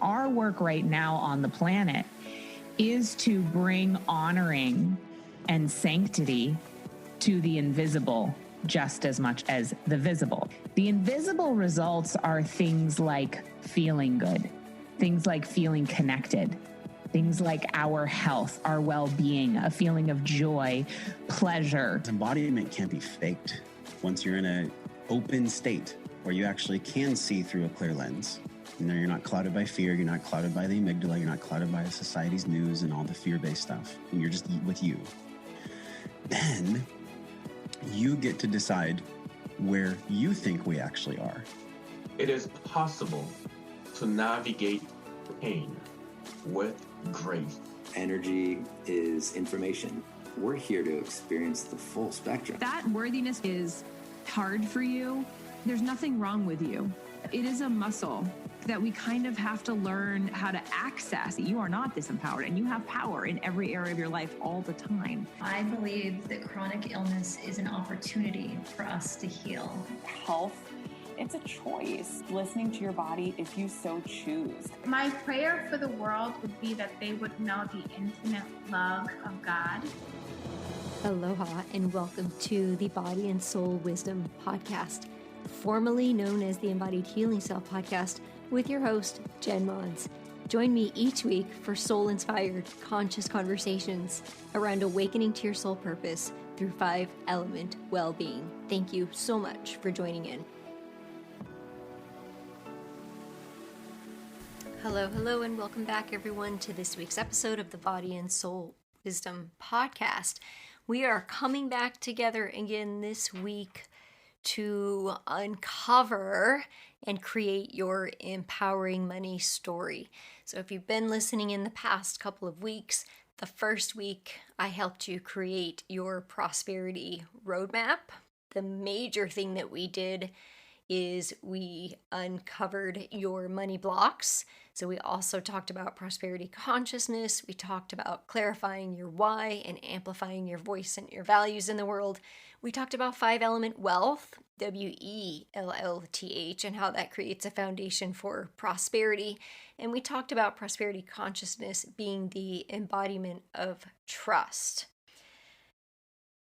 our work right now on the planet is to bring honoring and sanctity to the invisible just as much as the visible. The invisible results are things like feeling good, things like feeling connected, things like our health, our well-being, a feeling of joy, pleasure. Embodiment can't be faked. Once you're in an open state where you actually can see through a clear lens, you know, you're not clouded by fear, you're not clouded by the amygdala, you're not clouded by society's news and all the fear-based stuff, and you're just with you. Then you get to decide where you think we actually are. It is possible to navigate pain with grace. Energy is information. We're here to experience the full spectrum. That worthiness is hard for you. There's nothing wrong with you. It is a muscle that we kind of have to learn how to access. You are not disempowered, and you have power in every area of your life all the time. I believe that chronic illness is an opportunity for us to heal. Health, it's a choice. Listening to your body if you so choose. My prayer for the world would be that they would know the infinite love of God. Aloha and welcome to the Body and Soul Wisdom Podcast, formerly known as the Embodied Healing Self Podcast, with your host, jenmons. Join me each week for soul-inspired, conscious conversations around awakening to your soul purpose through 5-element well-being. Thank you so much for joining in. Hello, and welcome back, everyone, to this week's episode of the Body and Soul Wisdom Podcast. We are coming back together again this week to uncover and create your empowering money story. So if you've been listening in the past couple of weeks, the first week I helped you create your prosperity roadmap. The major thing that we did is we uncovered your money blocks. So we also talked about prosperity consciousness. We talked about clarifying your why and amplifying your voice and your values in the world. We talked about 5-element wealth, WELLTH, and how that creates a foundation for prosperity. And we talked about prosperity consciousness being the embodiment of trust.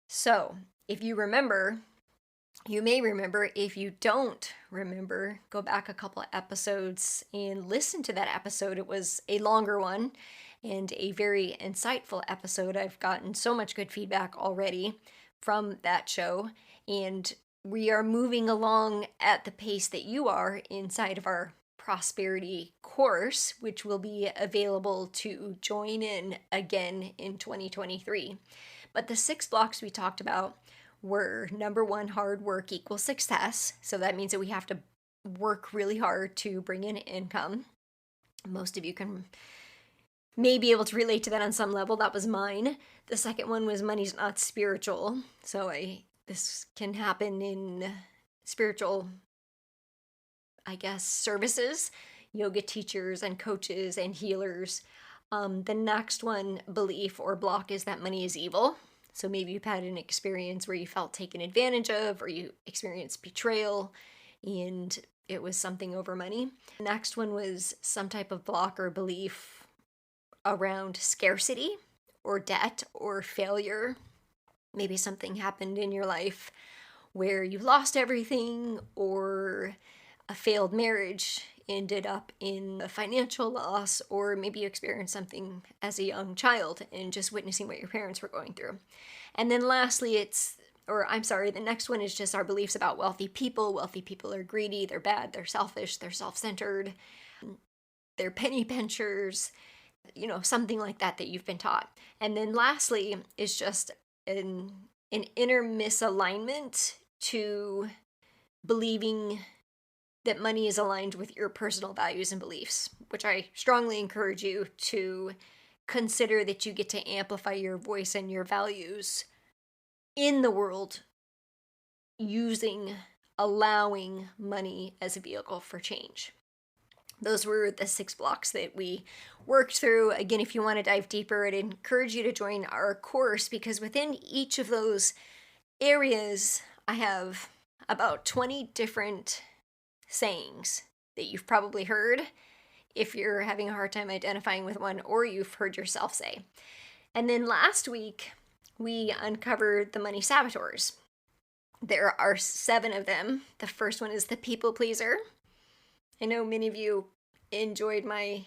So if you remember, you may remember. If you don't remember, go back a couple of episodes and listen to that episode. It was a longer one and a very insightful episode. I've gotten so much good feedback already from that show, and we are moving along at the pace that you are inside of our prosperity course, which will be available to join in again in 2023. But the 6 blocks we talked about were: number 1, hard work equals success. So that means that we have to work really hard to bring in income. Most of you can may be able to relate to that on some level. That was mine. The second one was money's not spiritual. So this can happen in spiritual, services, yoga teachers and coaches and healers. The next one, belief or block, is that money is evil. So maybe you've had an experience where you felt taken advantage of, or you experienced betrayal and it was something over money. The next one was some type of block or belief around scarcity or debt or failure. Maybe something happened in your life where you lost everything, or a failed marriage ended up in a financial loss, or maybe you experienced something as a young child and just witnessing what your parents were going through. And then lastly, the next one is just our beliefs about wealthy people. Wealthy people are greedy, they're bad, they're selfish, they're self-centered, they're penny pinchers, something like that you've been taught. And then lastly is just an inner misalignment to believing that money is aligned with your personal values and beliefs, which I strongly encourage you to consider, that you get to amplify your voice and your values in the world allowing money as a vehicle for change. Those were the 6 blocks that we worked through. Again, if you want to dive deeper, I'd encourage you to join our course, because within each of those areas, I have about 20 different sayings that you've probably heard if you're having a hard time identifying with one or you've heard yourself say. And then last week, we uncovered the money saboteurs. There are 7 of them. The first one is the people pleaser. I know many of you enjoyed my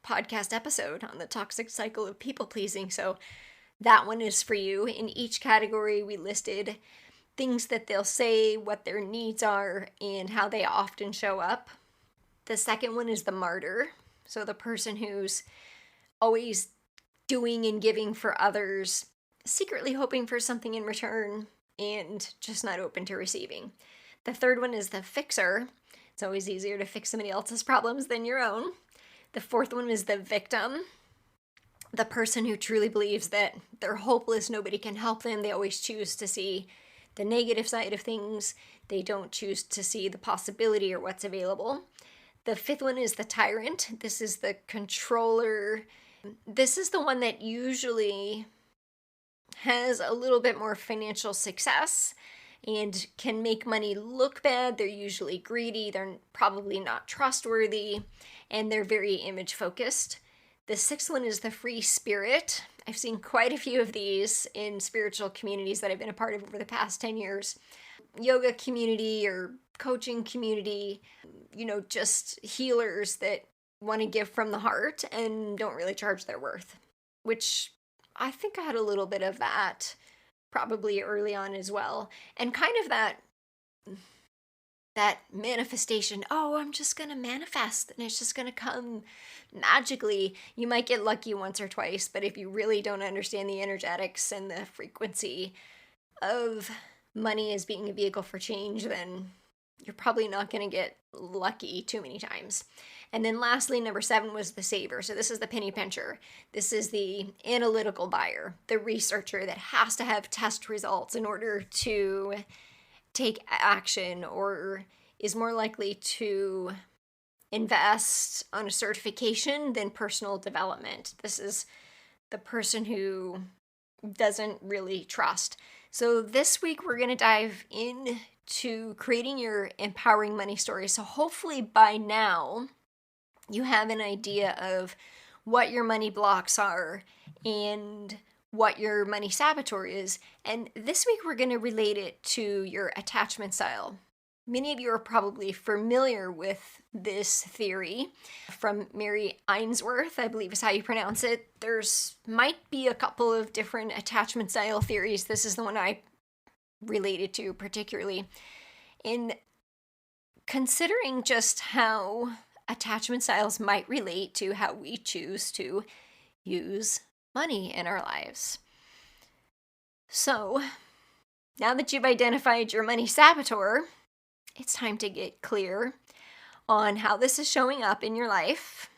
podcast episode on the toxic cycle of people pleasing, so that one is for you. In each category, we listed things that they'll say, what their needs are, and how they often show up. The second one is the martyr. So the person who's always doing and giving for others, secretly hoping for something in return, and just not open to receiving. The third one is the fixer. It's always easier to fix somebody else's problems than your own. The fourth one is the victim. The person who truly believes that they're hopeless, nobody can help them. They always choose to see the negative side of things. They don't choose to see the possibility or what's available. The fifth one is the tyrant. This is the controller. This is the one that usually has a little bit more financial success and can make money look bad. They're usually greedy. They're probably not trustworthy, and they're very image focused. The sixth one is the free spirit. I've seen quite a few of these in spiritual communities that I've been a part of over the past 10 years. Yoga community or coaching community, just healers that want to give from the heart and don't really charge their worth, which I think I had a little bit of that probably early on as well. And kind of that manifestation, I'm just going to manifest and it's just going to come magically. You might get lucky once or twice, but if you really don't understand the energetics and the frequency of money as being a vehicle for change, then you're probably not going to get lucky too many times. And then lastly, number 7 was the saver. So this is the penny pincher. This is the analytical buyer, the researcher that has to have test results in order to take action or is more likely to invest on a certification than personal development. This is the person who doesn't really trust. So this week we're going to dive into creating your empowering money story. So hopefully by now you have an idea of what your money blocks are and what your money saboteur is. And this week we're going to relate it to your attachment style. Many of you are probably familiar with this theory from Mary Ainsworth, I believe is how you pronounce it. There's might be a couple of different attachment style theories. This is the one I related to particularly. In considering just how attachment styles might relate to how we choose to use money in our lives. So, now that you've identified your money saboteur, it's time to get clear on how this is showing up in your life.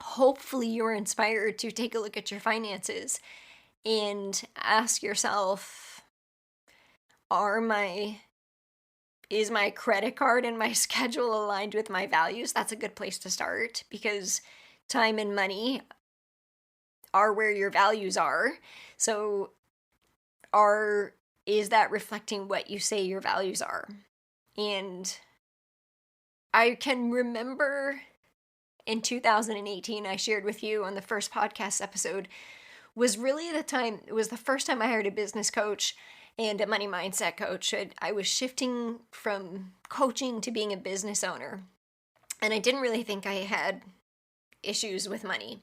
Hopefully you're inspired to take a look at your finances and ask yourself, is my credit card and my schedule aligned with my values? That's a good place to start, because time and money are where your values are. So is that reflecting what you say your values are? And I can remember in 2018, I shared with you on the first podcast episode, was really it was the first time I hired a business coach and a money mindset coach. I was shifting from coaching to being a business owner. And I didn't really think I had issues with money.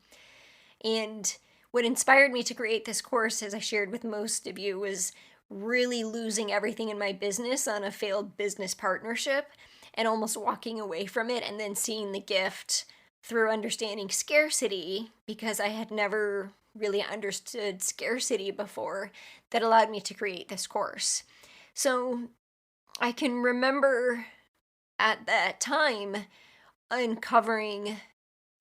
And what inspired me to create this course, as I shared with most of you, was really losing everything in my business on a failed business partnership and almost walking away from it, and then seeing the gift through understanding scarcity, because I had never really understood scarcity before, that allowed me to create this course. So I can remember at that time uncovering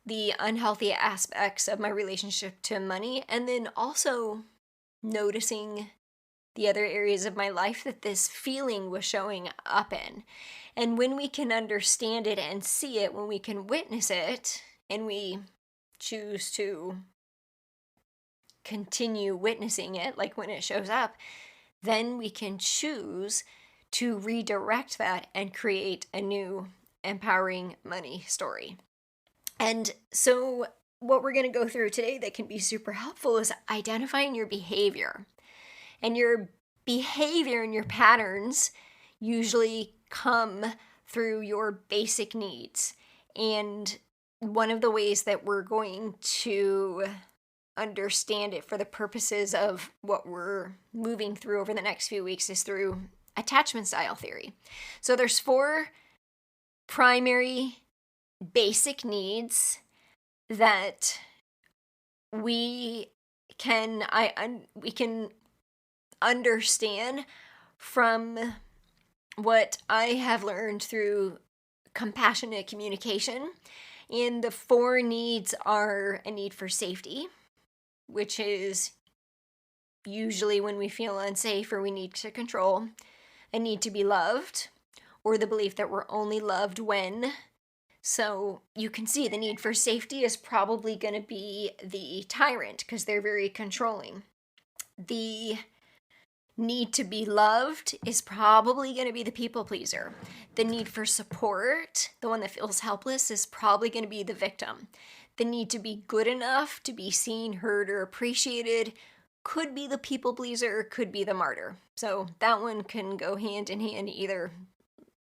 the unhealthy aspects of my relationship to money, and then also noticing the other areas of my life that this feeling was showing up in. And when we can understand it and see it, when we can witness it, and we choose to continue witnessing it, like when it shows up, then we can choose to redirect that and create a new empowering money story. And so what we're going to go through today that can be super helpful is identifying your behavior. And your behavior and your patterns usually come through your basic needs. And one of the ways that we're going to understand it for the purposes of what we're moving through over the next few weeks is through attachment style theory. So there's 4 primary basic needs that we can understand from what I have learned through compassionate communication. And the 4 needs are a need for safety, which is usually when we feel unsafe or we need to control, a need to be loved, or the belief that we're only loved when. So you can see the need for safety is probably going to be the tyrant because they're very controlling. The need to be loved is probably going to be the people pleaser. The need for support, the one that feels helpless, is probably going to be the victim. The need to be good enough to be seen, heard, or appreciated could be the people pleaser, could be the martyr. So that one can go hand in hand, either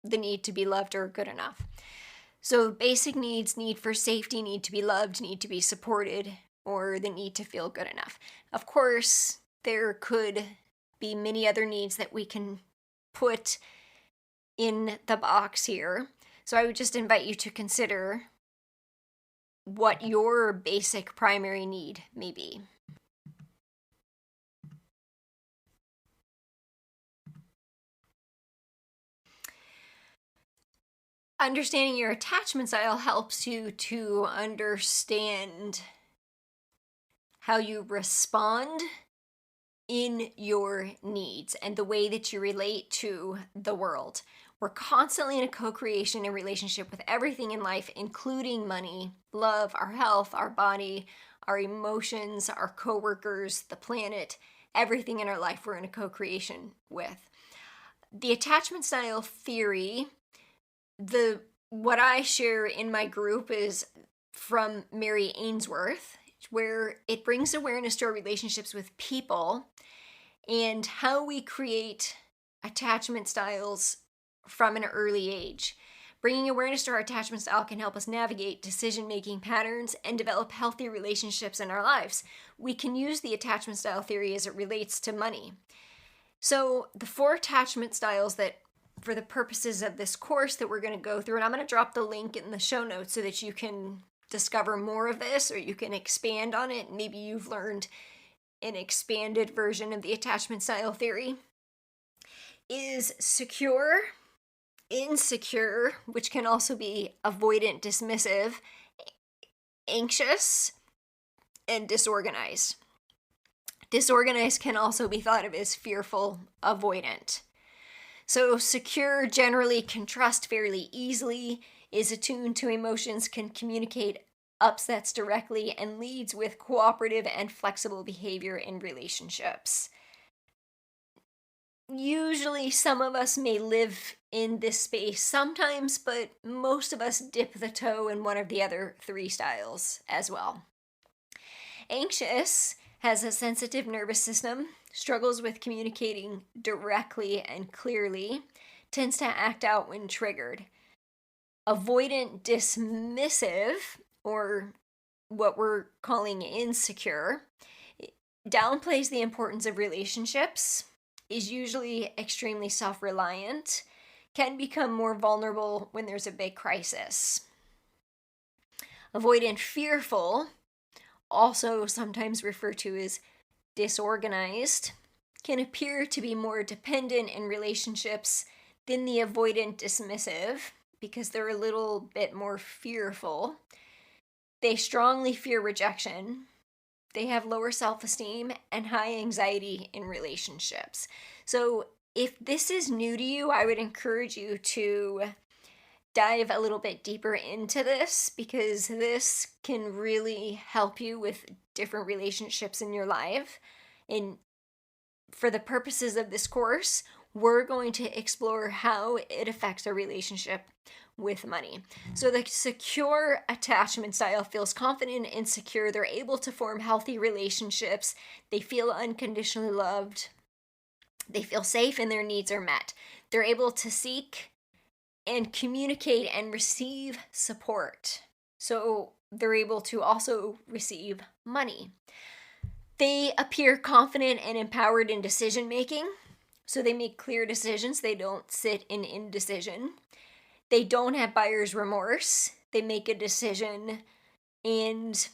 the need to be loved or good enough. So basic needs, need for safety, need to be loved, need to be supported, or the need to feel good enough. Of course, there could be many other needs that we can put in the box here. So I would just invite you to consider what your basic primary need may be. Understanding your attachment style helps you to understand how you respond in your needs and the way that you relate to the world. We're constantly in a co-creation and relationship with everything in life, including money, love, our health, our body, our emotions, our coworkers, the planet, everything in our life we're in a co-creation with. The attachment style theory, what I share in my group is from Mary Ainsworth, where it brings awareness to our relationships with people and how we create attachment styles from an early age. Bringing awareness to our attachment style can help us navigate decision-making patterns and develop healthy relationships in our lives. We can use the attachment style theory as it relates to money. So the 4 attachment styles that, for the purposes of this course that we're going to go through, and I'm going to drop the link in the show notes so that you can discover more of this, or you can expand on it. Maybe you've learned an expanded version of the attachment style theory, is secure, insecure, which can also be avoidant, dismissive, anxious, and disorganized. Disorganized can also be thought of as fearful, avoidant. So secure generally can trust fairly easily, is attuned to emotions, can communicate upsets directly, and leads with cooperative and flexible behavior in relationships. Usually some of us may live in this space sometimes, but most of us dip the toe in one of the other 3 styles as well. Anxious has a sensitive nervous system, struggles with communicating directly and clearly, tends to act out when triggered. Avoidant dismissive, or what we're calling insecure, downplays the importance of relationships, is usually extremely self-reliant, can become more vulnerable when there's a big crisis. Avoidant fearful, also sometimes referred to as disorganized, can appear to be more dependent in relationships than the avoidant dismissive because they're a little bit more fearful. They strongly fear rejection. They have lower self-esteem and high anxiety in relationships. So if this is new to you, I would encourage you to dive a little bit deeper into this, because this can really help you with different relationships in your life. And for the purposes of this course, we're going to explore how it affects our relationship with money. So the secure attachment style feels confident and secure. They're able to form healthy relationships. They feel unconditionally loved. They feel safe and their needs are met. They're able to seek and communicate and receive support. So they're able to also receive money. They appear confident and empowered in decision making. So they make clear decisions. They don't sit in indecision. They don't have buyer's remorse. They make a decision and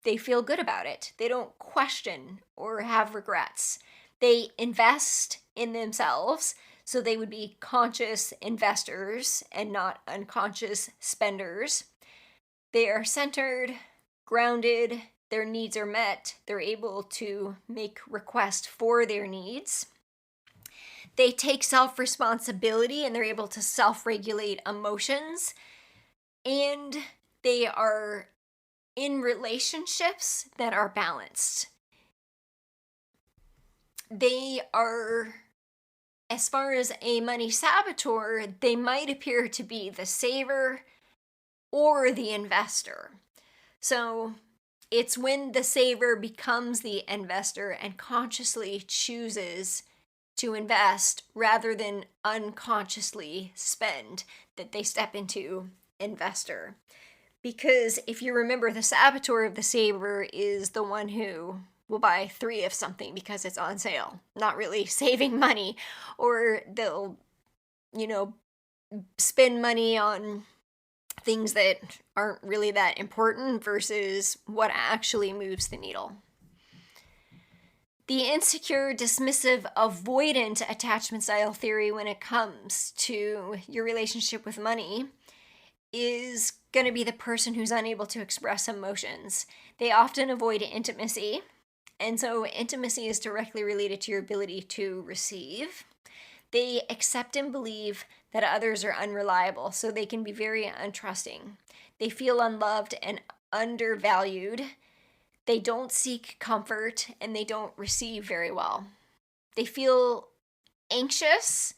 they feel good about it. They don't question or have regrets. They invest in themselves, so they would be conscious investors and not unconscious spenders. They are centered, grounded, their needs are met. They're able to make requests for their needs. They take self-responsibility and they're able to self-regulate emotions. And they are in relationships that are balanced. They are, as far as a money saboteur, they might appear to be the saver or the investor. So it's when the saver becomes the investor and consciously chooses to invest rather than unconsciously spend that they step into investor. Because if you remember, the saboteur of the saver is the one who will buy 3 of something because it's on sale, not really saving money, or they'll, spend money on things that aren't really that important versus what actually moves the needle. The insecure, dismissive, avoidant attachment style theory when it comes to your relationship with money is going to be the person who's unable to express emotions. They often avoid intimacy, and so intimacy is directly related to your ability to receive. They accept and believe that others are unreliable, so they can be very untrusting. They feel unloved and undervalued. They don't seek comfort and they don't receive very well. They feel anxious,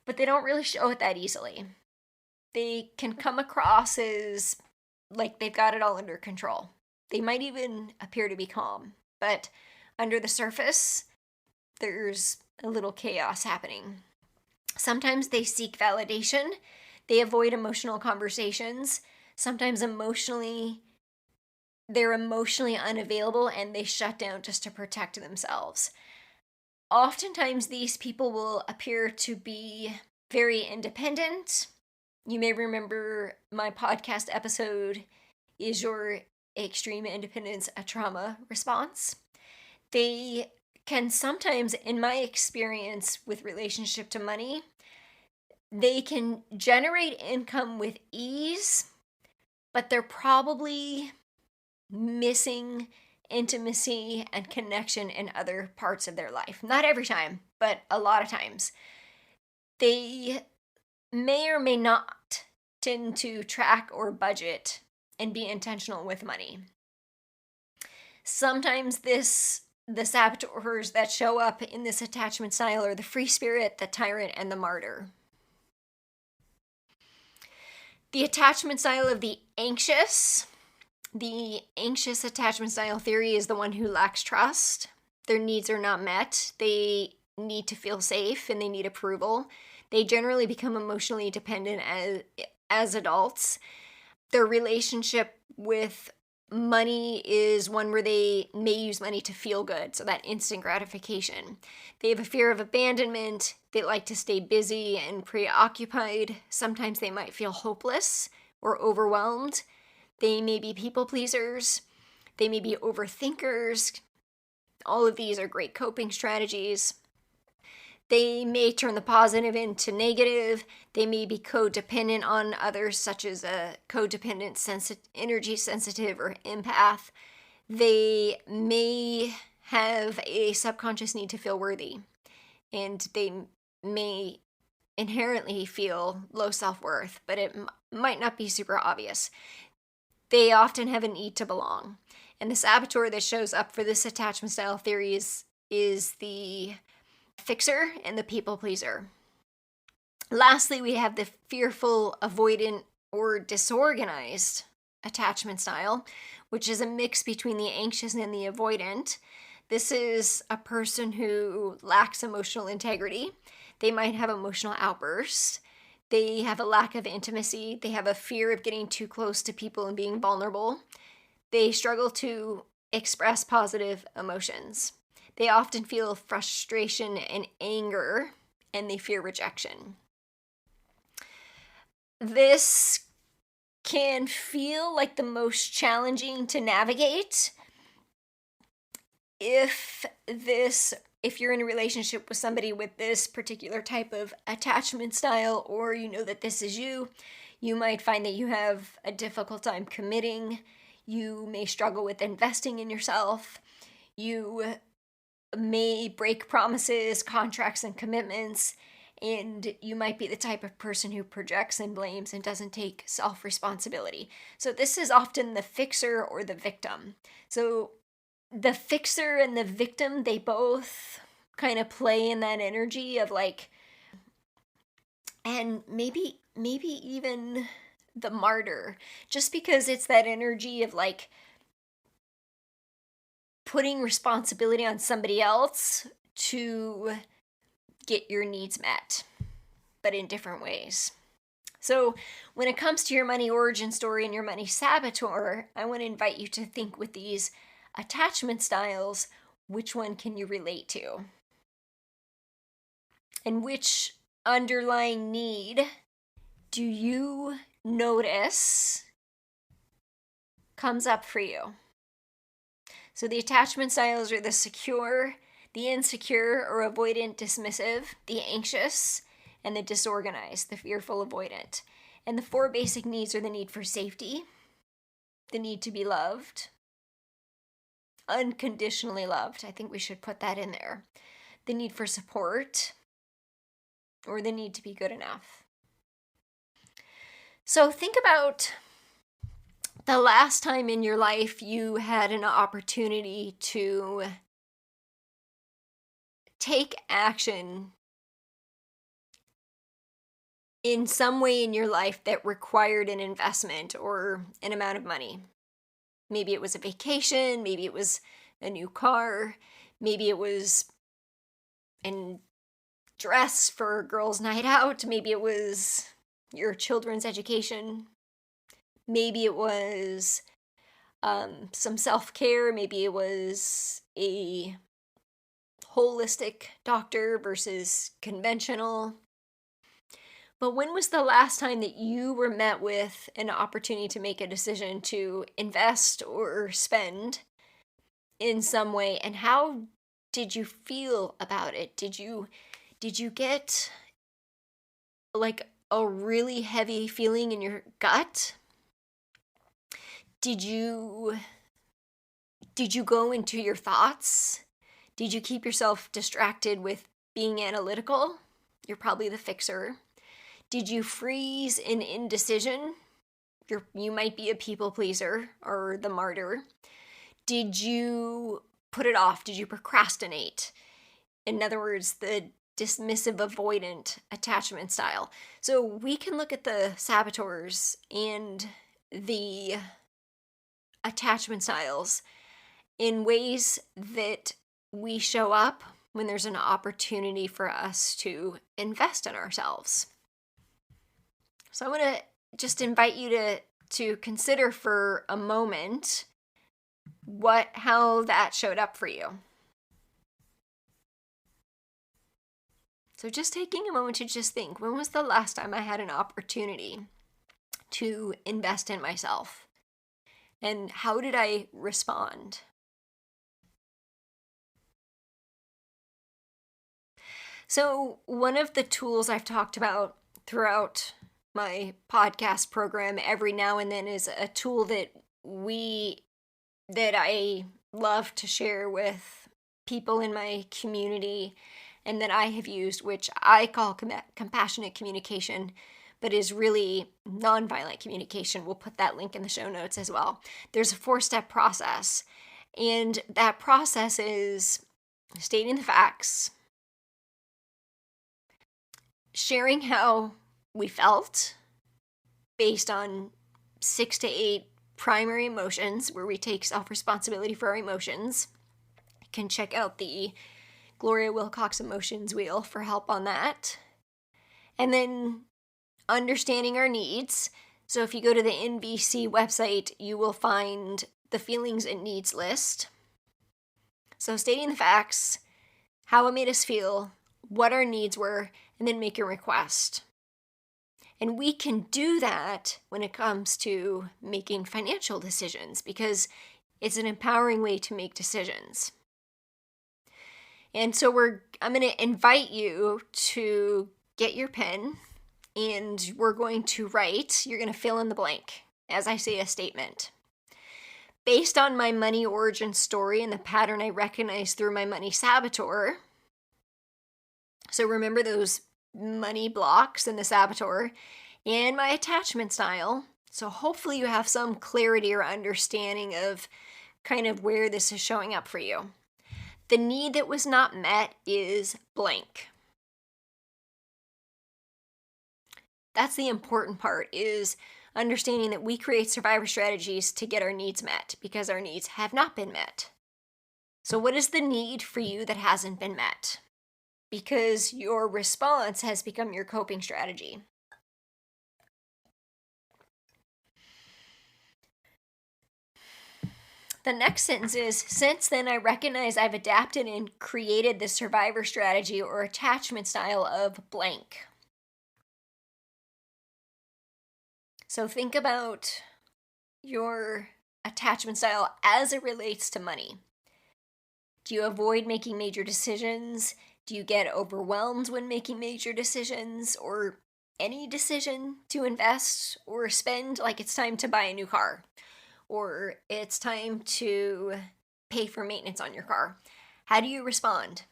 but they don't really show it that easily. They can come across as like they've got it all under control. They might even appear to be calm, but under the surface, there's a little chaos happening. Sometimes they seek validation. They avoid emotional conversations. Sometimes they're emotionally unavailable and they shut down just to protect themselves. Oftentimes, these people will appear to be very independent. You may remember my podcast episode, Is Your Extreme Independence a Trauma Response? They can sometimes, in my experience with relationship to money, they can generate income with ease, but they're probably missing intimacy and connection in other parts of their life. Not every time, but a lot of times. They may or may not tend to track or budget and be intentional with money. Sometimes the saboteurs that show up in this attachment style are the free spirit, the tyrant, and the martyr. The attachment style of the anxious attachment style theory is the one who lacks trust. Their needs are not met. They need to feel safe and they need approval. They generally become emotionally dependent as adults. Their relationship with money is one where they may use money to feel good, so that instant gratification. They have a fear of abandonment. They like to stay busy and preoccupied. Sometimes they might feel hopeless or overwhelmed. They may be people pleasers. They may be overthinkers. All of these are great coping strategies. They may turn the positive into negative. They may be codependent on others, such as a codependent, energy sensitive, or empath. They may have a subconscious need to feel worthy, and they may inherently feel low self-worth, but it might not be super obvious. They often have a need to belong. And the saboteur that shows up for this attachment style theory is the fixer and the people pleaser. Lastly, we have the fearful, avoidant, or disorganized attachment style, which is a mix between the anxious and the avoidant. This is a person who lacks emotional integrity. They might have emotional outbursts. They have a lack of intimacy. They have a fear of getting too close to people and being vulnerable. They struggle to express positive emotions. They often feel frustration and anger, and they fear rejection. This can feel like the most challenging to navigate if you're in a relationship with somebody with this particular type of attachment style, or you know that this is you. You might find that you have a difficult time committing. You may struggle with investing in yourself. You may break promises, contracts, and commitments. And you might be the type of person who projects and blames and doesn't take self-responsibility. So this is often the fixer or the victim. So the fixer and the victim, they both kind of play in that energy of like, and maybe even the martyr, just because it's that energy of like putting responsibility on somebody else to get your needs met, but in different ways. So when it comes to your money origin story and your money saboteur, I want to invite you to think with these attachment styles, which one can you relate to? And which underlying need do you notice comes up for you? So the attachment styles are the secure, the insecure or avoidant dismissive, the anxious, and the disorganized, the fearful avoidant. And the 4 basic needs are the need for safety, the need to be loved, unconditionally loved, I think we should put that in there, the need for support, or the need to be good enough. So think about the last time in your life you had an opportunity to take action in some way in your life that required an investment or an amount of money. Maybe it was a vacation, maybe it was a new car, maybe it was a dress for a girls' night out, maybe it was your children's education, maybe it was some self-care, maybe it was a holistic doctor versus conventional. But when was the last time that you were met with an opportunity to make a decision to invest or spend in some way, and how did you feel about it? Did you get like a really heavy feeling in your gut? Did you go into your thoughts? Did you keep yourself distracted with being analytical? You're probably the fixer. Did you freeze in indecision? You might be a people pleaser or the martyr. Did you put it off? Did you procrastinate? In other words, the dismissive avoidant attachment style. So we can look at the saboteurs and the attachment styles in ways that we show up when there's an opportunity for us to invest in ourselves. So I want to just invite you to consider for a moment how that showed up for you. So just taking a moment to just think, when was the last time I had an opportunity to invest in myself? And how did I respond? So one of the tools I've talked about throughout my podcast program every now and then is a tool that I love to share with people in my community and that I have used, which I call compassionate communication, but is really nonviolent communication. We'll put that link in the show notes as well. There's a 4-step process, and that process is stating the facts, sharing how we felt based on 6 to 8 primary emotions where we take self-responsibility for our emotions. You can check out the Gloria Wilcox Emotions Wheel for help on that. And then understanding our needs. So if you go to the NVC website, you will find the feelings and needs list. So stating the facts, how it made us feel, what our needs were, and then make a request. And we can do that when it comes to making financial decisions because it's an empowering way to make decisions. And so I'm going to invite you to get your pen and we're going to write, you're going to fill in the blank as I say a statement. Based on my money origin story and the pattern I recognize through my money saboteur. So remember those money blocks and the saboteur and my attachment style. So hopefully you have some clarity or understanding of kind of where this is showing up for you. The need that was not met is blank. That's the important part, is understanding that we create survivor strategies to get our needs met because our needs have not been met. So what is the need for you that hasn't been met? Because your response has become your coping strategy. The next sentence is, since then I recognize I've adapted and created the survivor strategy or attachment style of blank. So think about your attachment style as it relates to money. Do you avoid making major decisions? Do you get overwhelmed when making major decisions or any decision to invest or spend, like it's time to buy a new car or it's time to pay for maintenance on your car? How do you respond?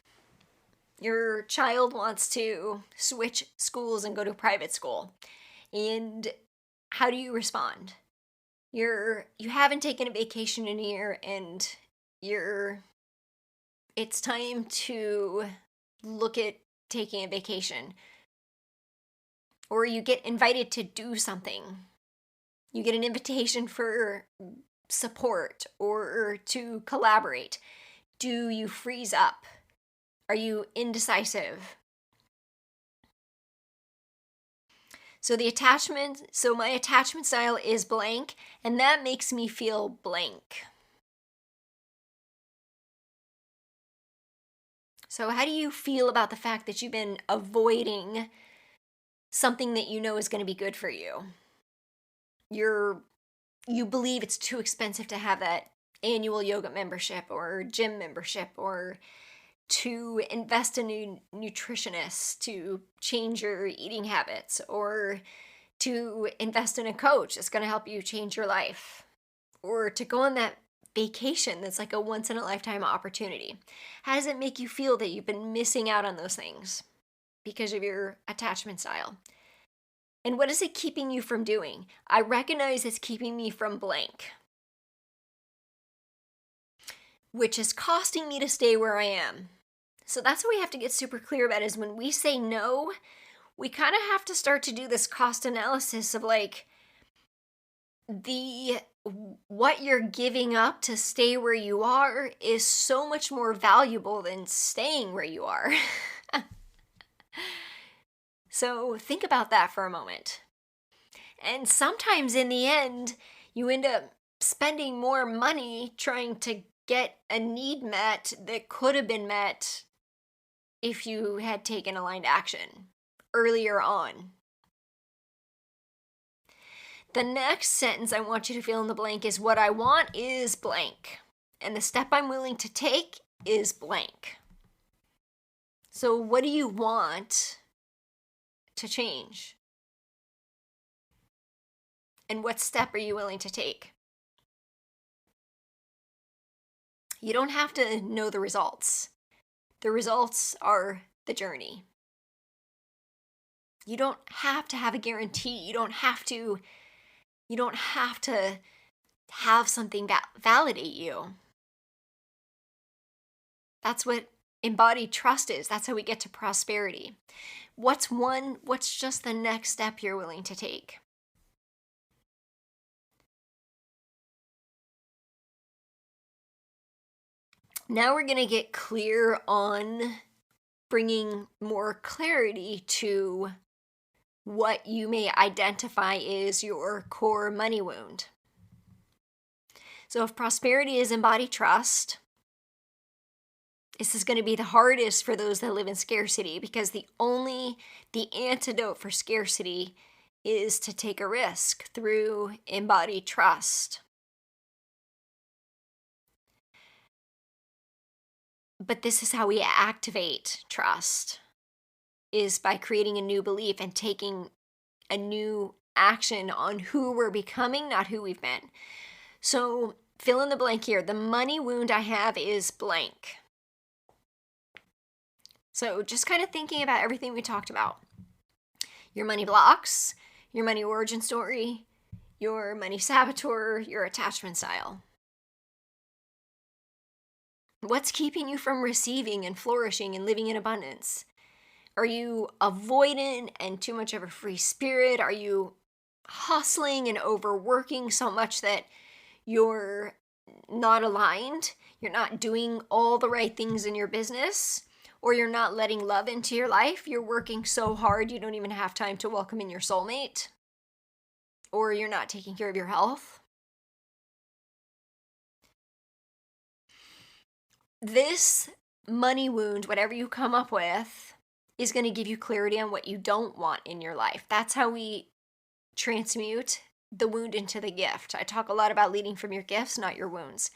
Your child wants to switch schools and go to private school. And how do you respond? You haven't taken a vacation in a year and it's time to look at taking a vacation. Or you get invited to do something. You get an invitation for support or to collaborate. Do you freeze up? Are you indecisive? So my attachment style is blank, and that makes me feel blank. So how do you feel about the fact that you've been avoiding something that you know is going to be good for you? You believe it's too expensive to have that annual yoga membership or gym membership or to invest in a nutritionist to change your eating habits or to invest in a coach that's going to help you change your life or to go on that vacation that's like a once-in-a-lifetime opportunity. How does it make you feel that you've been missing out on those things because of your attachment style? And what is it keeping you from doing? I recognize it's keeping me from blank, which is costing me to stay where I am. So that's what we have to get super clear about, is when we say no, we kind of have to start to do this cost analysis of like what you're giving up to stay where you are is so much more valuable than staying where you are. So think about that for a moment. And sometimes in the end, you end up spending more money trying to get a need met that could have been met if you had taken aligned action earlier on. The next sentence I want you to fill in the blank is, what I want is blank, and the step I'm willing to take is blank. So what do you want to change? And what step are you willing to take? You don't have to know the results. The results are the journey. You don't have to have a guarantee. You don't have to have something validate you. That's what embodied trust is. That's how we get to prosperity. What's just the next step you're willing to take? Now we're going to get clear on bringing more clarity to what you may identify is your core money wound. So if prosperity is embodied trust, this is going to be the hardest for those that live in scarcity, because the antidote for scarcity is to take a risk through embodied trust. But this is how we activate trust, is by creating a new belief and taking a new action on who we're becoming, not who we've been. So fill in the blank here. The money wound I have is blank. So just kind of thinking about everything we talked about. Your money blocks, your money origin story, your money saboteur, your attachment style. What's keeping you from receiving and flourishing and living in abundance? Are you avoidant and too much of a free spirit? Are you hustling and overworking so much that you're not aligned? You're not doing all the right things in your business? Or you're not letting love into your life? You're working so hard you don't even have time to welcome in your soulmate? Or you're not taking care of your health? This money wound, whatever you come up with, is going to give you clarity on what you don't want in your life. That's how we transmute the wound into the gift. I talk a lot about leading from your gifts, not your wounds.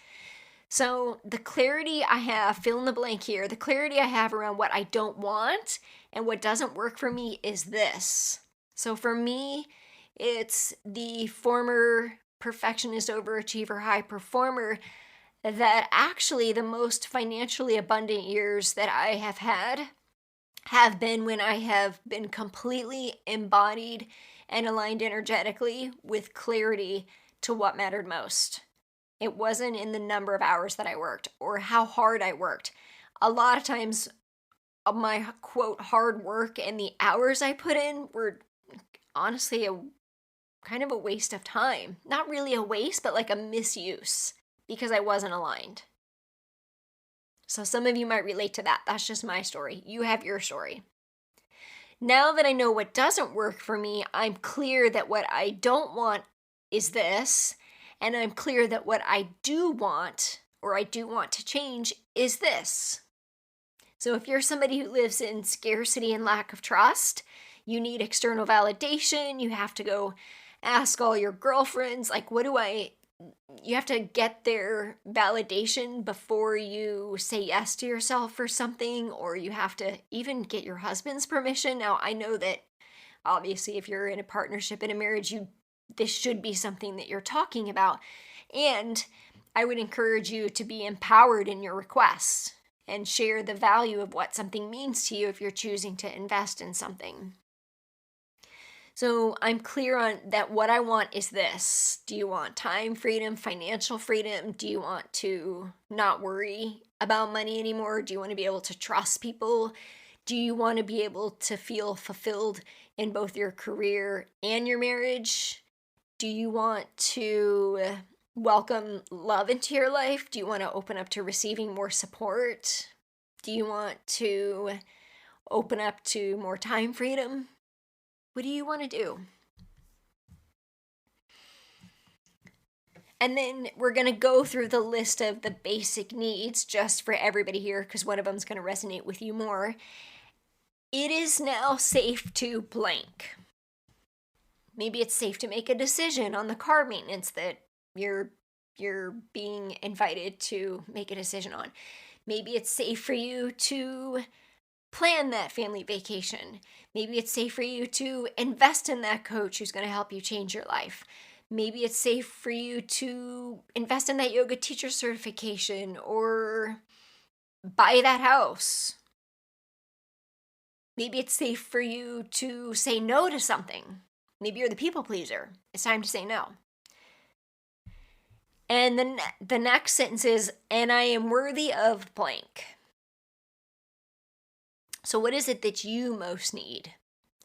So the clarity I have, fill in the blank here, the clarity I have around what I don't want and what doesn't work for me is this. So for me, it's the former perfectionist, overachiever, high performer, that actually the most financially abundant years that I have had have been when I have been completely embodied and aligned energetically with clarity to what mattered most. It wasn't in the number of hours that I worked or how hard I worked. A lot of times my quote hard work and the hours I put in were honestly a kind of a waste of time. Not really a waste, but like a misuse, because I wasn't aligned. So some of you might relate to that. That's just my story. You have your story. Now that I know what doesn't work for me, I'm clear that what I don't want is this, and I'm clear that what I do want, or I do want to change, is this. So if you're somebody who lives in scarcity and lack of trust, you need external validation, you have to go ask all your girlfriends, like, you have to get their validation before you say yes to yourself for something, or you have to even get your husband's permission. Now, I know that obviously if you're in a partnership, in a marriage, this should be something that you're talking about. And I would encourage you to be empowered in your requests and share the value of what something means to you if you're choosing to invest in something. So I'm clear on that what I want is this. Do you want time freedom, financial freedom? Do you want to not worry about money anymore? Do you want to be able to trust people? Do you want to be able to feel fulfilled in both your career and your marriage? Do you want to welcome love into your life? Do you want to open up to receiving more support? Do you want to open up to more time freedom? What do you want to do? And then we're going to go through the list of the basic needs just for everybody here, because one of them is going to resonate with you more. It is now safe to blank. Maybe it's safe to make a decision on the car maintenance that you're being invited to make a decision on. Maybe it's safe for you to plan that family vacation. Maybe it's safe for you to invest in that coach who's going to help you change your life. Maybe it's safe for you to invest in that yoga teacher certification or buy that house. Maybe it's safe for you to say no to something. Maybe you're the people pleaser. It's time to say no. And then the next sentence is, and I am worthy of blank. So what is it that you most need?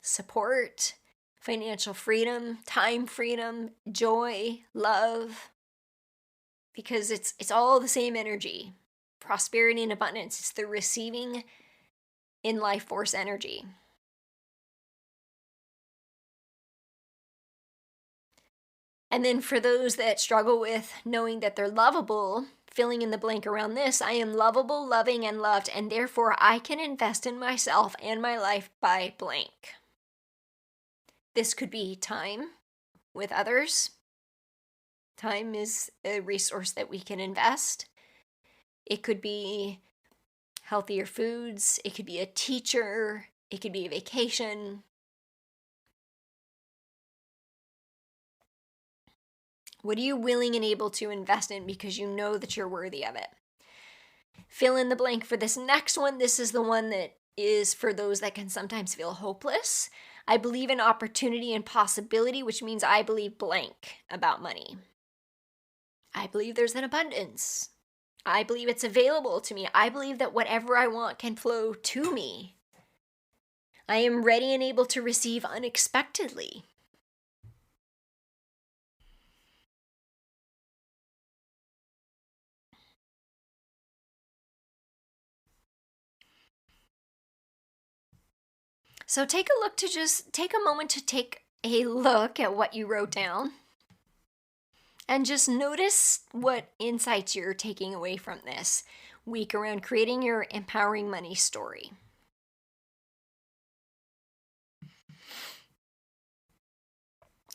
Support, financial freedom, time freedom, joy, love, because it's all the same energy. Prosperity and abundance, it's the receiving in life force energy. And then for those that struggle with knowing that they're lovable, filling in the blank around this, I am lovable, loving, and loved, and therefore I can invest in myself and my life by blank. This could be time with others. Time is a resource that we can invest. It could be healthier foods. It could be a teacher. It could be a vacation. What are you willing and able to invest in because you know that you're worthy of it? Fill in the blank for this next one. This is the one that is for those that can sometimes feel hopeless. I believe in opportunity and possibility, which means I believe blank about money. I believe there's an abundance. I believe it's available to me. I believe that whatever I want can flow to me. I am ready and able to receive unexpectedly. So take a moment to take a look at what you wrote down and just notice what insights you're taking away from this week around creating your empowering money story.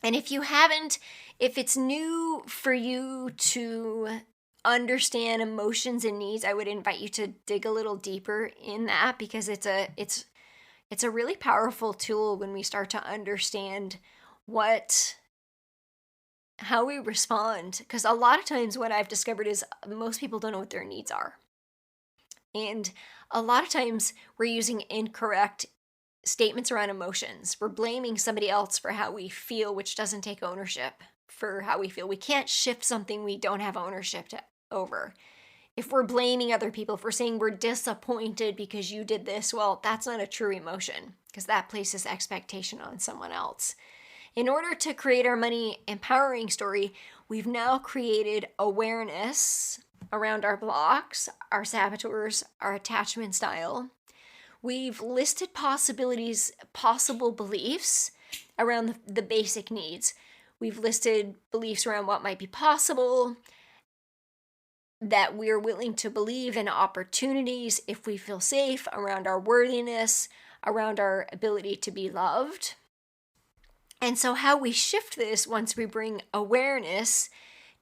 And if it's new for you to understand emotions and needs, I would invite you to dig a little deeper in that, because it's a really powerful tool when we start to understand how we respond. Because a lot of times what I've discovered is most people don't know what their needs are. And a lot of times we're using incorrect statements around emotions. We're blaming somebody else for how we feel, which doesn't take ownership for how we feel. We can't shift something we don't have ownership over. If we're blaming other people, if we're saying we're disappointed because you did this, well, that's not a true emotion, because that places expectation on someone else. In order to create our money empowering story, we've now created awareness around our blocks, our saboteurs, our attachment style. We've listed possible beliefs around the basic needs. We've listed beliefs around what might be possible, that we're willing to believe in opportunities if we feel safe, around our worthiness, around our ability to be loved. And so how we shift this, once we bring awareness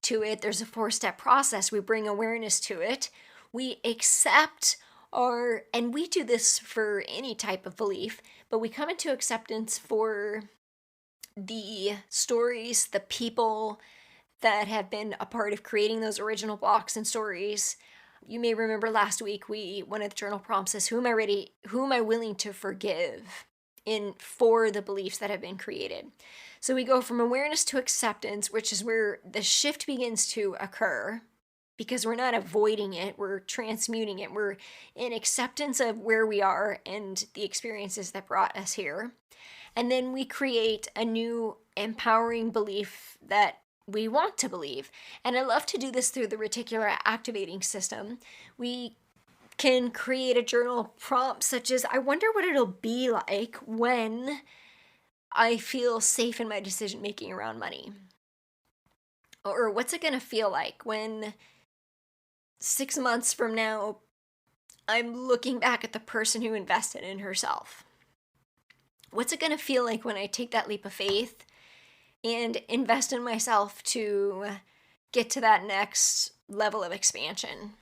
to it, there's a 4-step process. We bring awareness to it. We accept and we do this for any type of belief, but we come into acceptance for the stories, the people that have been a part of creating those original blocks and stories. You may remember last week, one of the journal prompts is, who am I willing to forgive for the beliefs that have been created? So we go from awareness to acceptance, which is where the shift begins to occur, because we're not avoiding it, we're transmuting it. We're in acceptance of where we are and the experiences that brought us here. And then we create a new empowering belief that we want to believe. And I love to do this through the reticular activating system. We can create a journal prompt such as, I wonder what it'll be like when I feel safe in my decision making around money. Or what's it going to feel like when 6 months from now I'm looking back at the person who invested in herself? What's it going to feel like when I take that leap of faith and invest in myself to get to that next level of expansion?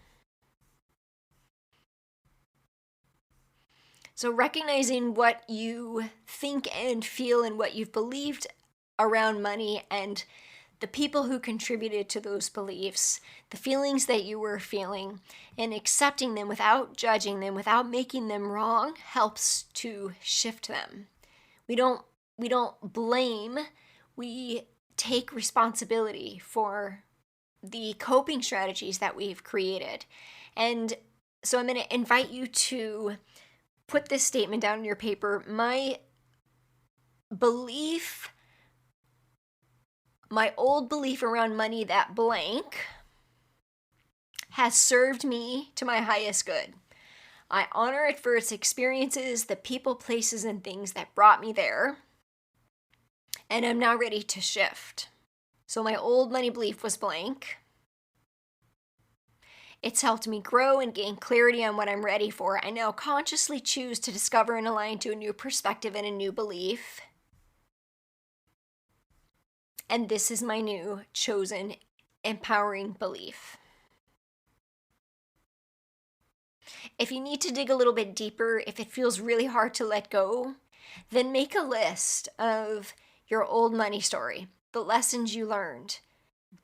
So recognizing what you think and feel and what you've believed around money, and the people who contributed to those beliefs, the feelings that you were feeling, and accepting them without judging them, without making them wrong, helps to shift them. We don't blame, we take responsibility for the coping strategies that we've created. And so I'm going to invite you to put this statement down in your paper. My old belief around money, that blank, has served me to my highest good. I honor it for its experiences, the people, places, and things that brought me there. And I'm now ready to shift. So my old money belief was blank. It's helped me grow and gain clarity on what I'm ready for. I now consciously choose to discover and align to a new perspective and a new belief. And this is my new, chosen, empowering belief. If you need to dig a little bit deeper, if it feels really hard to let go, then make a list of your old money story, the lessons you learned,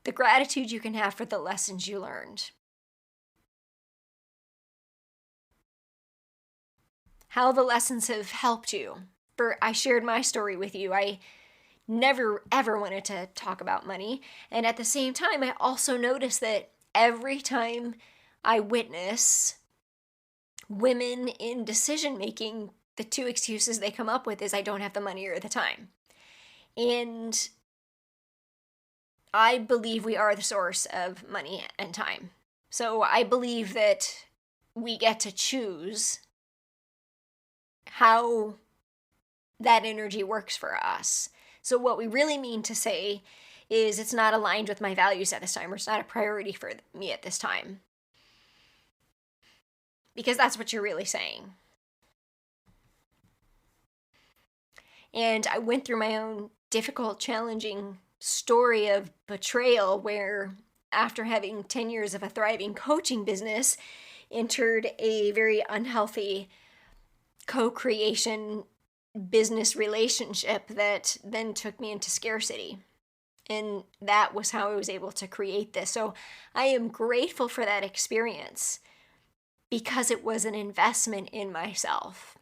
the gratitude you can have for the lessons you learned, how the lessons have helped you. I shared my story with you. I never ever wanted to talk about money. And at the same time, I also noticed that every time I witness women in decision making, the two excuses they come up with is I don't have the money or the time. And I believe we are the source of money and time. So I believe that we get to choose how that energy works for us. So what we really mean to say is it's not aligned with my values at this time, or it's not a priority for me at this time. Because that's what you're really saying. And I went through my own difficult, challenging story of betrayal where, after having 10 years of a thriving coaching business, entered a very unhealthy co-creation business relationship that then took me into scarcity. And that was how I was able to create this. So I am grateful for that experience because it was an investment in myself.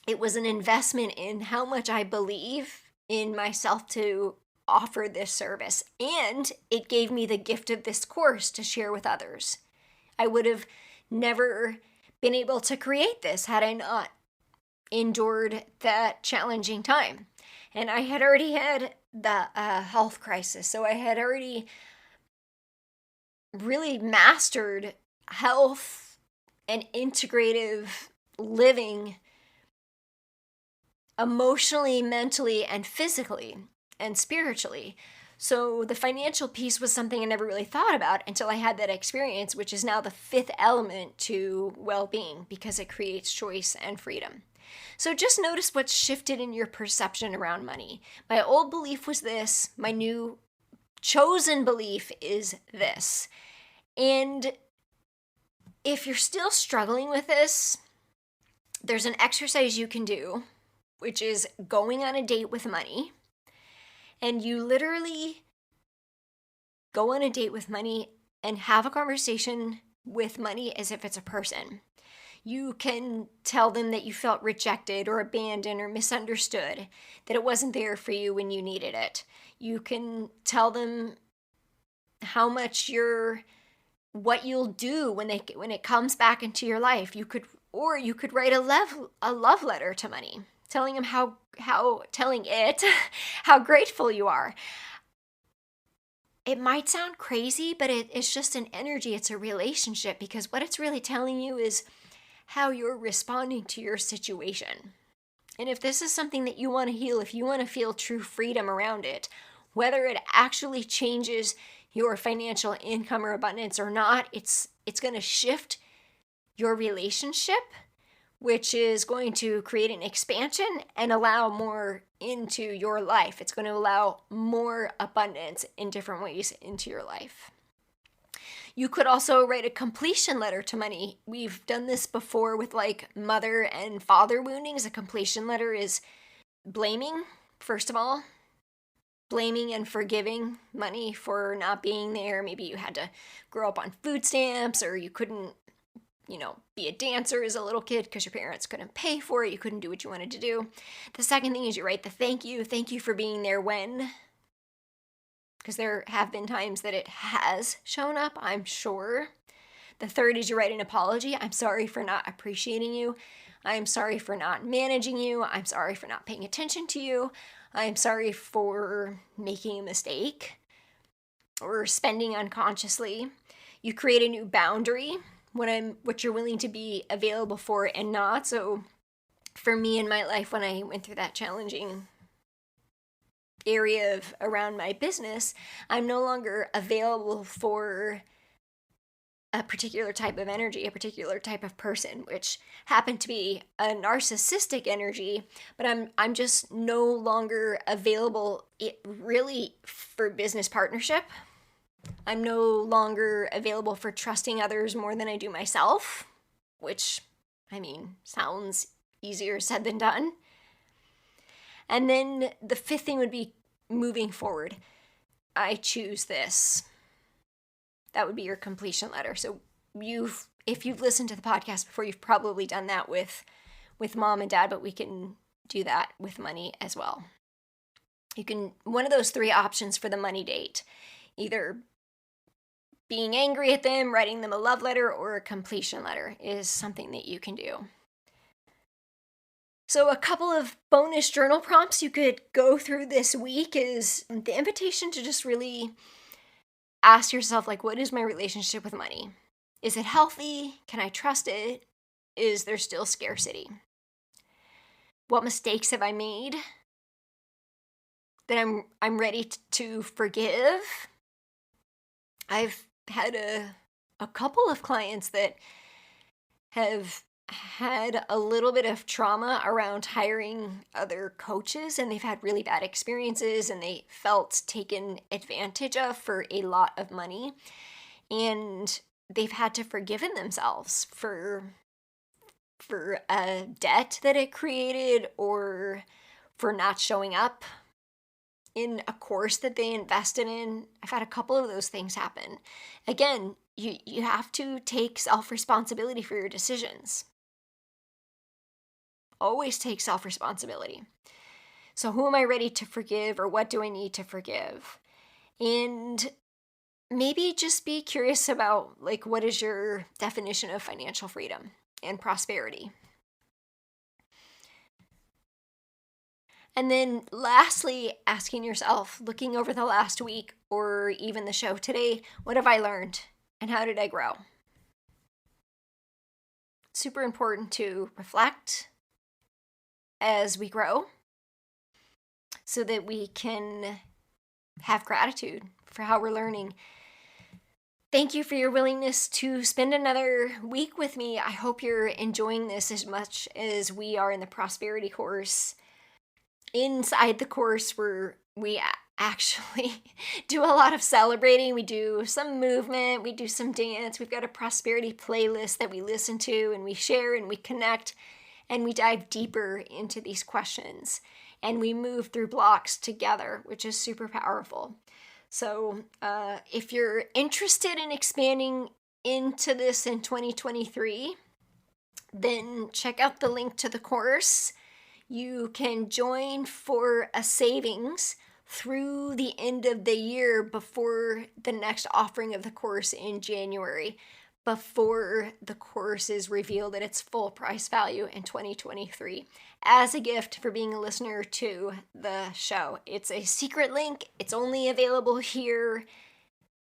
It was an investment in how much I believe in myself to offer this service. And it gave me the gift of this course to share with others. I would have never been able to create this had I not endured that challenging time. And I had already had the health crisis. So I had already really mastered health and integrative living emotionally, mentally, and physically and spiritually. So the financial piece was something I never really thought about until I had that experience, which is now the fifth element to well-being because it creates choice and freedom. So just notice what's shifted in your perception around money. My old belief was this. My new chosen belief is this. And if you're still struggling with this, there's an exercise you can do, which is going on a date with money. And you literally go on a date with money and have a conversation with money as if it's a person. You can tell them that you felt rejected or abandoned or misunderstood, that it wasn't there for you when you needed it. You can tell them how much what you'll do when it comes back into your life. You could write a love letter to money, telling him how grateful you are. It might sound crazy, but it's just an energy. It's a relationship, because what it's really telling you is how you're responding to your situation. And if this is something that you want to heal, if you want to feel true freedom around it, whether it actually changes your financial income or abundance or not, it's going to shift your relationship, which is going to create an expansion and allow more into your life. It's going to allow more abundance in different ways into your life. You could also write a completion letter to money. We've done this before with like mother and father woundings. A completion letter is blaming, first of all. Blaming and forgiving money for not being there. Maybe you had to grow up on food stamps, or you couldn't, be a dancer as a little kid because your parents couldn't pay for it. You couldn't do what you wanted to do. The second thing is you write the thank you. Thank you for being there when. Because there have been times that it has shown up, I'm sure. The third is you write an apology. I'm sorry for not appreciating you. I'm sorry for not managing you. I'm sorry for not paying attention to you. I'm sorry for making a mistake or spending unconsciously. You create a new boundary, what you're willing to be available for and not. So for me in my life, when I went through that challenging area around my business, I'm no longer available for a particular type of energy, a particular type of person, which happened to be a narcissistic energy, but I'm just no longer available really for business partnership. I'm no longer available for trusting others more than I do myself, which, I mean, sounds easier said than done. And then the fifth thing would be moving forward. I choose this. That would be your completion letter. So if you've listened to the podcast before, you've probably done that with mom and dad, but we can do that with money as well. One of those three options for the money date, either being angry at them, writing them a love letter, or a completion letter is something that you can do. So a couple of bonus journal prompts you could go through this week is the invitation to just really ask yourself, like, what is my relationship with money? Is it healthy? Can I trust it? Is there still scarcity? What mistakes have I made that I'm ready to forgive? I've had a couple of clients that have had a little bit of trauma around hiring other coaches, and they've had really bad experiences and they felt taken advantage of for a lot of money, and they've had to forgive themselves for a debt that it created or for not showing up in a course that they invested in. I've had a couple of those things happen. Again, you have to take self-responsibility for your decisions. Always take self-responsibility. So who am I ready to forgive, or what do I need to forgive? And maybe just be curious about, like, what is your definition of financial freedom and prosperity? And then lastly, asking yourself, looking over the last week or even the show today, what have I learned and how did I grow? Super important to reflect as we grow so that we can have gratitude for how we're learning. Thank you for your willingness to spend another week with me. I hope you're enjoying this as much as we are in the prosperity course. Inside the course, we actually do a lot of celebrating. We do some movement, we do some dance. We've got a prosperity playlist that we listen to and we share and we connect. And we dive deeper into these questions and we move through blocks together, which is super powerful. So if you're interested in expanding into this in 2023, then check out the link to the course. You can join for a savings through the end of the year before the next offering of the course in January, before the course is revealed at its full price value in 2023, as a gift for being a listener to the show. It's a secret link. It's only available here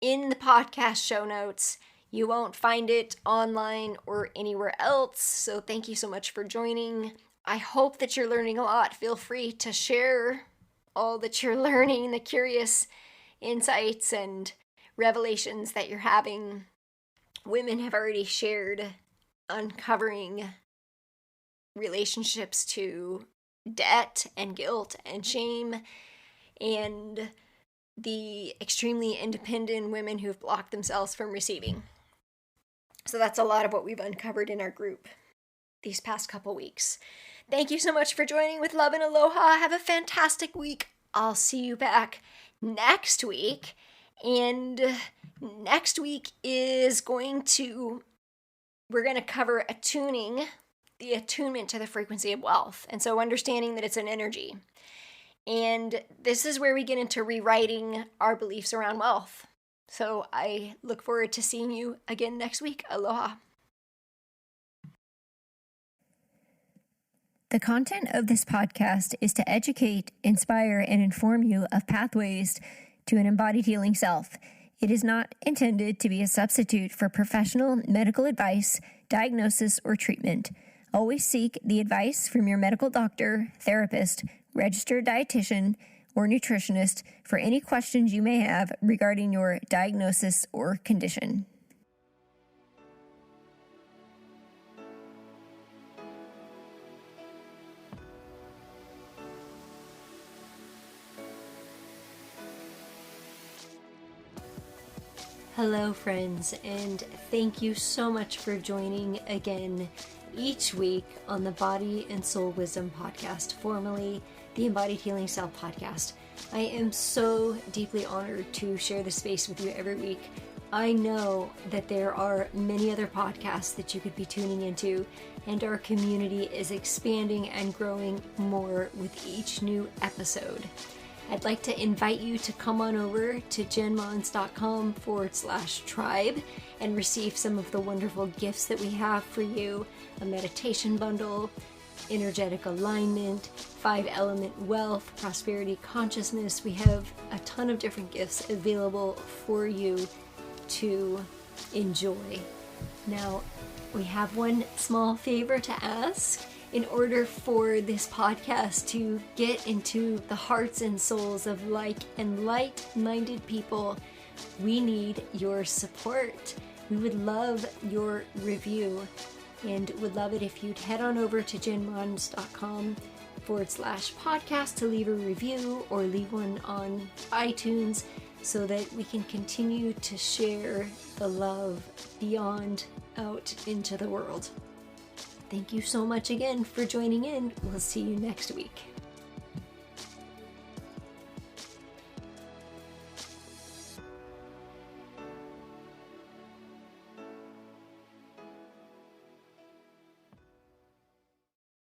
in the podcast show notes. You won't find it online or anywhere else. So thank you so much for joining. I hope that you're learning a lot. Feel free to share all that you're learning, the curious insights and revelations that you're having. Women have already shared uncovering relationships to debt and guilt and shame, and the extremely independent women who've blocked themselves from receiving. So that's a lot of what we've uncovered in our group these past couple weeks. Thank you so much for joining with love and aloha. Have a fantastic week. I'll see you back next week. And next week is we're going to cover attuning, the attunement to the frequency of wealth. And so understanding that it's an energy. And this is where we get into rewriting our beliefs around wealth. So I look forward to seeing you again next week. Aloha. The content of this podcast is to educate, inspire, and inform you of pathways to an embodied healing self. It is not intended to be a substitute for professional medical advice, diagnosis, or treatment. Always seek the advice from your medical doctor, therapist, registered dietitian, or nutritionist for any questions you may have regarding your diagnosis or condition. Hello, friends, and thank you so much for joining again each week on the Body and Soul Wisdom Podcast, formerly the Embodied Healing Self Podcast. I am so deeply honored to share this space with you every week. I know that there are many other podcasts that you could be tuning into, and our community is expanding and growing more with each new episode. I'd like to invite you to come on over to jenmons.com/tribe and receive some of the wonderful gifts that we have for you: a meditation bundle, energetic alignment, 5-element wealth, prosperity consciousness. We have a ton of different gifts available for you to enjoy. Now, we have one small favor to ask. In order for this podcast to get into the hearts and souls of like-minded people, we need your support. We would love your review and would love it if you'd head on over to jenmons.com/podcast to leave a review or leave one on iTunes so that we can continue to share the love beyond out into the world. Thank you so much again for joining in. We'll see you next week.